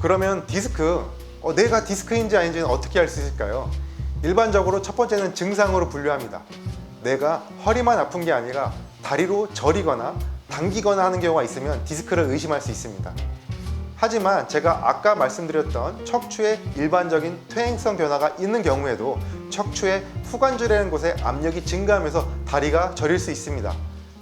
그러면 디스크, 내가 디스크인지 아닌지는 어떻게 알 수 있을까요? 일반적으로 첫 번째는 증상으로 분류합니다. 내가 허리만 아픈 게 아니라 다리로 저리거나 당기거나 하는 경우가 있으면 디스크를 의심할 수 있습니다. 하지만 제가 아까 말씀드렸던 척추의 일반적인 퇴행성 변화가 있는 경우에도 척추의 후관절이라는 곳에 압력이 증가하면서 다리가 저릴 수 있습니다.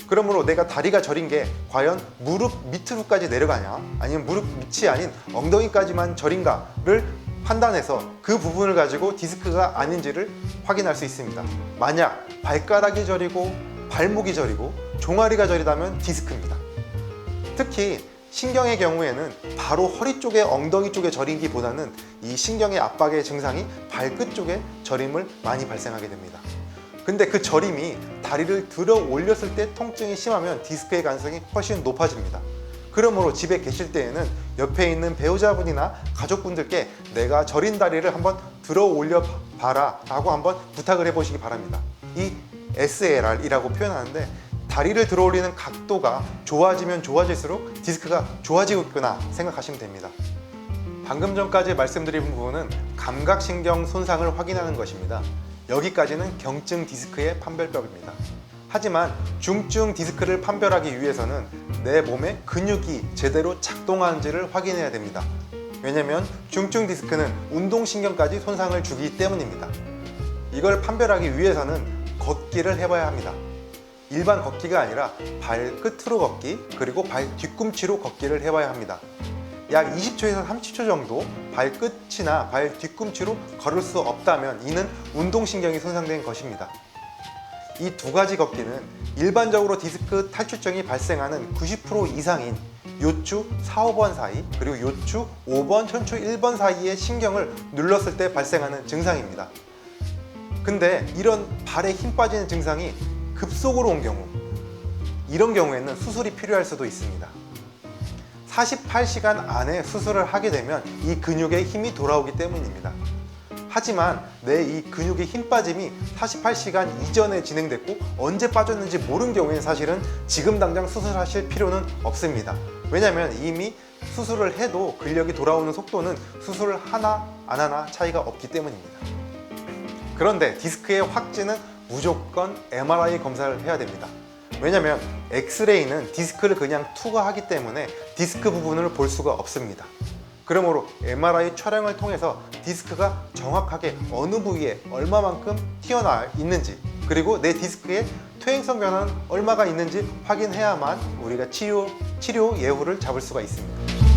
그러므로 내가 다리가 저린 게 과연 무릎 밑으로까지 내려가냐, 아니면 무릎 밑이 아닌 엉덩이까지만 저린가를 판단해서 그 부분을 가지고 디스크가 아닌지를 확인할 수 있습니다. 만약 발가락이 저리고 발목이 저리고 종아리가 저리다면 디스크입니다. 특히 신경의 경우에는 바로 허리 쪽에 엉덩이 쪽에 저리기보다는 이 신경의 압박의 증상이 발끝 쪽에 저림을 많이 발생하게 됩니다. 근데 그 저림이 다리를 들어 올렸을 때 통증이 심하면 디스크의 가능성이 훨씬 높아집니다. 그러므로 집에 계실 때에는 옆에 있는 배우자분이나 가족분들께 내가 저린 다리를 한번 들어 올려 봐라 라고 한번 부탁을 해보시기 바랍니다. 이 SLR이라고 표현하는데 다리를 들어 올리는 각도가 좋아지면 좋아질수록 디스크가 좋아지고 있구나 생각하시면 됩니다. 방금 전까지 말씀드린 부분은 감각신경 손상을 확인하는 것입니다. 여기까지는 경증 디스크의 판별법입니다. 하지만 중증 디스크를 판별하기 위해서는 내 몸의 근육이 제대로 작동하는지를 확인해야 됩니다. 왜냐하면 중증 디스크는 운동신경까지 손상을 주기 때문입니다. 이걸 판별하기 위해서는 걷기를 해봐야 합니다. 일반 걷기가 아니라 발끝으로 걷기, 그리고 발 뒤꿈치로 걷기를 해봐야 합니다. 약 20초에서 30초 정도 발끝이나 발 뒤꿈치로 걸을 수 없다면 이는 운동신경이 손상된 것입니다. 이 두 가지 걷기는 일반적으로 디스크 탈출증이 발생하는 90% 이상인 요추 4, 5번 사이, 그리고 요추 5번, 척추 1번 사이의 신경을 눌렀을 때 발생하는 증상입니다. 근데 이런 발에 힘 빠지는 증상이 급속으로 온 경우, 이런 경우에는 수술이 필요할 수도 있습니다. 48시간 안에 수술을 하게 되면 이 근육에 힘이 돌아오기 때문입니다. 하지만 내 이 근육의 힘 빠짐이 48시간 이전에 진행됐고 언제 빠졌는지 모르는 경우에는 사실은 지금 당장 수술하실 필요는 없습니다. 왜냐하면 이미 수술을 해도 근력이 돌아오는 속도는 수술을 하나 안 하나 차이가 없기 때문입니다. 그런데 디스크의 확진은 무조건 MRI 검사를 해야 됩니다. 왜냐하면 엑스레이는 디스크를 그냥 투과하기 때문에 디스크 부분을 볼 수가 없습니다. 그러므로 MRI 촬영을 통해서 디스크가 정확하게 어느 부위에 얼마만큼 튀어나와 있는지, 그리고 내 디스크의 퇴행성 변화는 얼마가 있는지 확인해야만 우리가 치료 예후를 잡을 수가 있습니다.